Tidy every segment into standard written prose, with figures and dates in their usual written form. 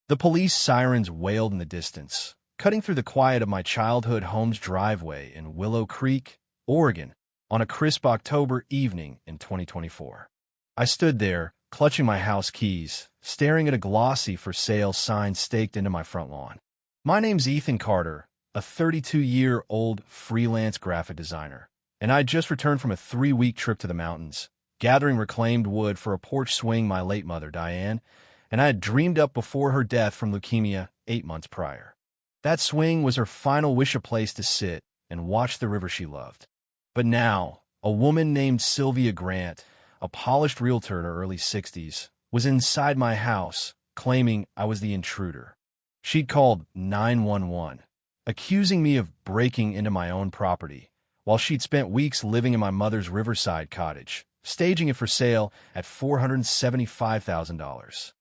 The police sirens wailed in the distance, cutting through the quiet of my childhood home's driveway in Willow Creek, Oregon, on a crisp October evening in 2024. I stood there, clutching my house keys, staring at a glossy for sale sign staked into my front lawn. My name's Ethan Carter, a 32-year-old freelance graphic designer, and I'd just returned from a 3-week trip to the mountains, gathering reclaimed wood for a porch swing my late mother, Diane, and I had dreamed up before her death from leukemia 8 months prior. That swing was her final wish, a place to sit and watch the river she loved. But now, a woman named Sylvia Grant, a polished realtor in her early 60s, was inside my house, claiming I was the intruder. She'd called 911, accusing me of breaking into my own property, while she'd spent weeks living in my mother's riverside cottage, staging it for sale at $475,000.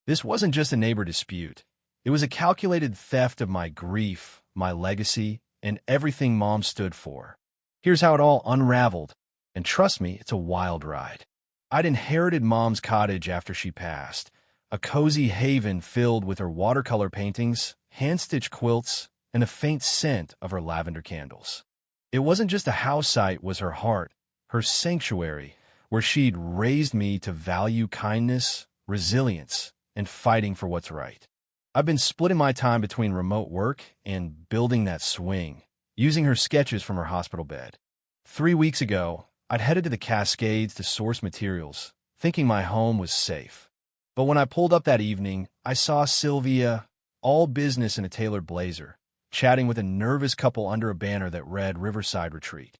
This wasn't just a neighbor dispute. It was a calculated theft of my grief, my legacy, and everything Mom stood for. Here's how it all unraveled, and trust me, it's a wild ride. I'd inherited Mom's cottage after she passed, a cozy haven filled with her watercolor paintings, hand-stitched quilts, and the faint scent of her lavender candles. It wasn't just a house site, was her heart, her sanctuary, where she'd raised me to value kindness, resilience, and fighting for what's right. I've been splitting my time between remote work and building that swing, using her sketches from her hospital bed. 3 weeks ago, I'd headed to the Cascades to source materials, thinking my home was safe. But when I pulled up that evening, I saw Sylvia, all business in a tailored blazer, chatting with a nervous couple under a banner that read Riverside Retreat.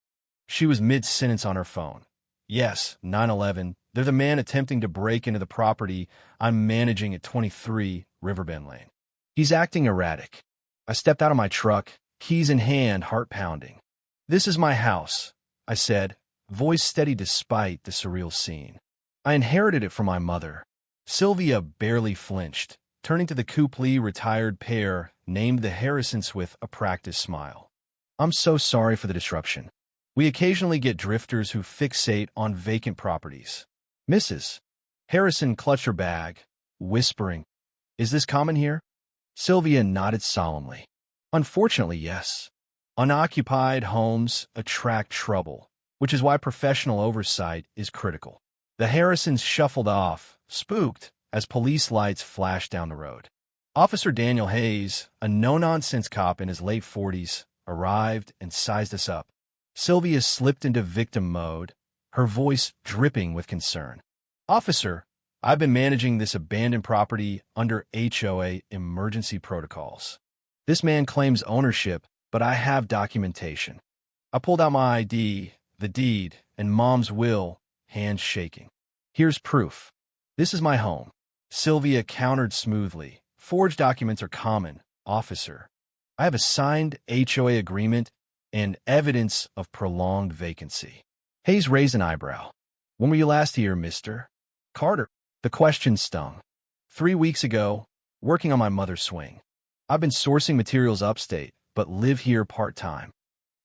She was mid-sentence on her phone. Yes, 911. They're the man attempting to break into the property I'm managing at 23 Riverbend Lane. He's acting erratic. I stepped out of my truck, keys in hand, heart pounding. "This is my house," I said, voice steady despite the surreal scene. I inherited it from my mother. Sylvia barely flinched, turning to the Copley retired pair named the Harrisons with a practiced smile. "I'm so sorry for the disruption. We occasionally get drifters who fixate on vacant properties." "Mrs. Harrison clutched her bag, whispering, "Is this common here?" Sylvia nodded solemnly. "Unfortunately, yes. Unoccupied homes attract trouble, which is why professional oversight is critical." The Harrisons shuffled off, spooked, as police lights flashed down the road. Officer Daniel Hayes, a no-nonsense cop in his late 40s, arrived and sized us up. Sylvia slipped into victim mode, her voice dripping with concern. "Officer, I've been managing this abandoned property under HOA emergency protocols. This man claims ownership, but I have documentation." I pulled out my ID, the deed, and Mom's will, hands shaking. "Here's proof. This is my home." Sylvia countered smoothly. "Forged documents are common, officer. I have a signed HOA agreement and evidence of prolonged vacancy." Hayes raised an eyebrow. "When were you last here, Mr. Carter?" The question stung. 3 weeks ago, working on my mother's swing. I've been sourcing materials upstate, but live here part-time."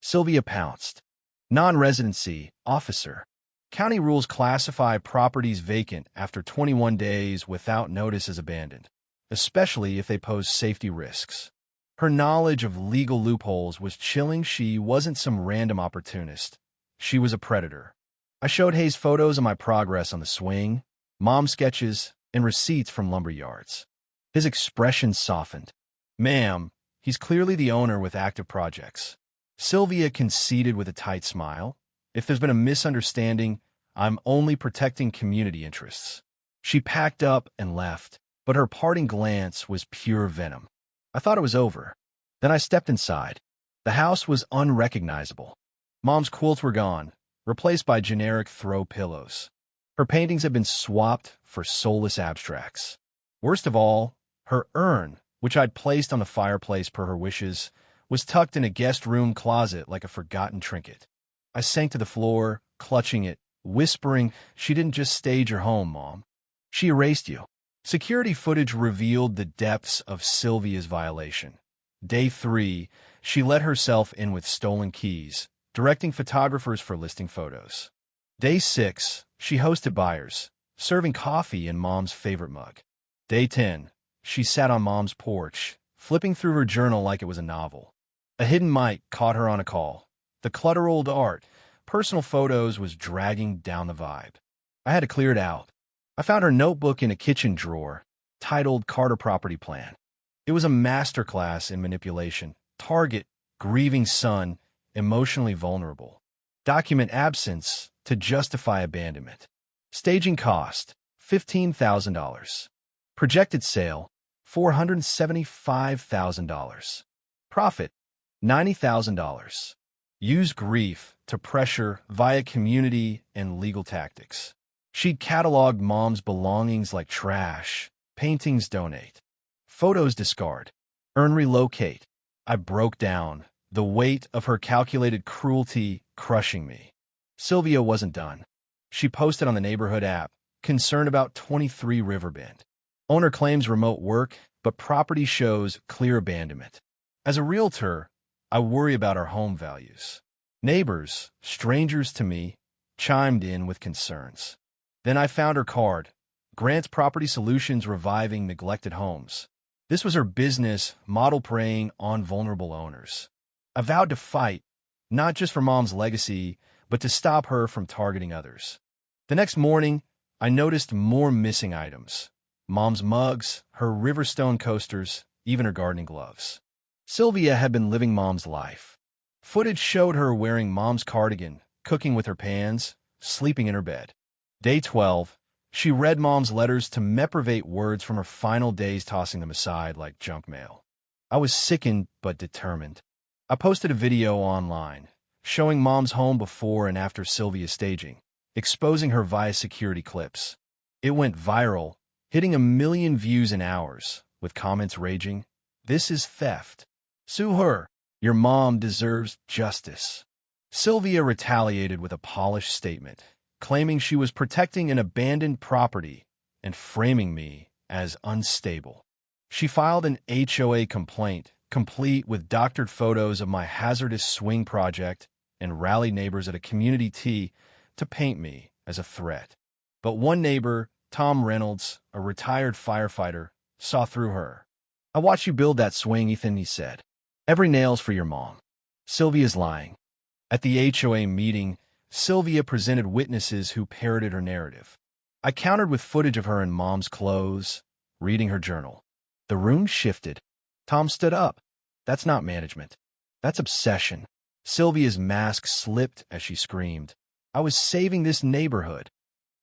Sylvia pounced. "Non-residency, officer. County rules classify properties vacant after 21 days without notice as abandoned, especially if they pose safety risks." Her knowledge of legal loopholes was chilling. She wasn't some random opportunist. She was a predator. I showed Hayes photos of my progress on the swing, Mom sketches, and receipts from lumber yards. His expression softened. "Ma'am, he's clearly the owner with active projects." Sylvia conceded with a tight smile. "If there's been a misunderstanding, I'm only protecting community interests." She packed up and left, but her parting glance was pure venom. I thought it was over. Then I stepped inside. The house was unrecognizable. Mom's quilts were gone, replaced by generic throw pillows. Her paintings had been swapped for soulless abstracts. Worst of all, her urn, which I'd placed on the fireplace per her wishes, was tucked in a guest room closet like a forgotten trinket. I sank to the floor, clutching it, whispering, "She didn't just stage her home, Mom. She erased you." Security footage revealed the depths of Sylvia's violation. Day 3, she let herself in with stolen keys, directing photographers for listing photos. Day 6, she hosted buyers, serving coffee in Mom's favorite mug. Day 10, she sat on Mom's porch, flipping through her journal like it was a novel. A hidden mic caught her on a call. The clutter-old art, personal photos was dragging down the vibe. I had to clear it out. I found her notebook in a kitchen drawer, titled Carter Property Plan. It was a masterclass in manipulation. Target, grieving son, emotionally vulnerable. Document absence to justify abandonment. Staging cost, $15,000. Projected sale, $475,000. Profit, $90,000. Use grief to pressure via community and legal tactics. She'd cataloged Mom's belongings like trash. Paintings donate. Photos discard. Earn relocate. I broke down, the weight of her calculated cruelty crushing me. Sylvia wasn't done. She posted on the neighborhood app, concerned about 23 Riverbend. Owner claims remote work, but property shows clear abandonment. As a realtor, I worry about our home values. Neighbors, strangers to me, chimed in with concerns. Then I found her card, Grants Property Solutions Reviving Neglected Homes. This was her business model preying on vulnerable owners. I vowed to fight, not just for Mom's legacy, but to stop her from targeting others. The next morning, I noticed more missing items. Mom's mugs, her Riverstone coasters, even her gardening gloves. Sylvia had been living Mom's life. Footage showed her wearing Mom's cardigan, cooking with her pans, sleeping in her bed. Day 12, she read Mom's letters to meprivate words from her final days, tossing them aside like junk mail. I was sickened but determined. I posted a video online, showing Mom's home before and after Sylvia's staging, exposing her via security clips. It went viral, hitting 1 million views in hours, with comments raging, "This is theft. Sue her. Your mom deserves justice." Sylvia retaliated with a polished statement, claiming she was protecting an abandoned property and framing me as unstable. She filed an HOA complaint, complete with doctored photos of my hazardous swing project, and rallied neighbors at a community tea to paint me as a threat. But one neighbor, Tom Reynolds, a retired firefighter, saw through her. "I watched you build that swing, Ethan," he said. "Every nail's for your mom." Sylvia's lying. At the HOA meeting, Sylvia presented witnesses who parroted her narrative. I countered with footage of her in Mom's clothes, reading her journal. The room shifted. Tom stood up. "That's not management. That's obsession." Sylvia's mask slipped as she screamed, "I was saving this neighborhood."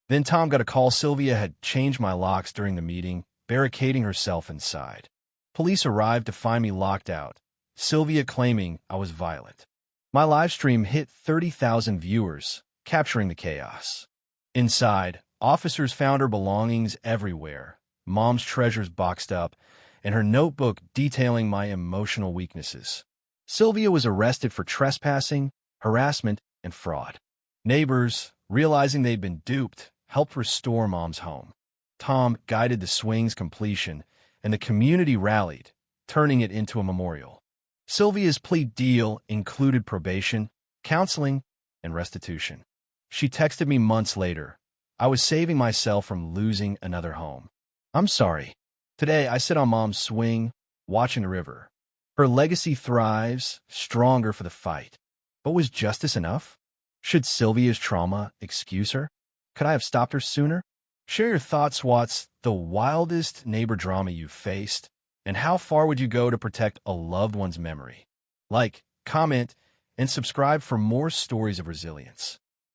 Then Tom got a call Sylvia had changed my locks during the meeting, barricading herself inside. Police arrived to find me locked out, Sylvia claiming I was violent. My live stream hit 30,000 viewers, capturing the chaos. Inside, officers found her belongings everywhere, Mom's treasures boxed up, and her notebook detailing my emotional weaknesses. Sylvia was arrested for trespassing, harassment, and fraud. Neighbors, realizing they'd been duped, helped restore Mom's home. Tom guided the swing's completion, and the community rallied, turning it into a memorial. Sylvia's plea deal included probation, counseling, and restitution. She texted me months later, "I was saving myself from losing another home. I'm sorry. Today I sit on Mom's swing, watching the river. Her legacy thrives, stronger for the fight. But was justice enough? Should Sylvia's trauma excuse her? Could I have stopped her sooner?" Share your thoughts. What's the wildest neighbor drama you've faced? And how far would you go to protect a loved one's memory? Like, comment, and subscribe for more stories of resilience.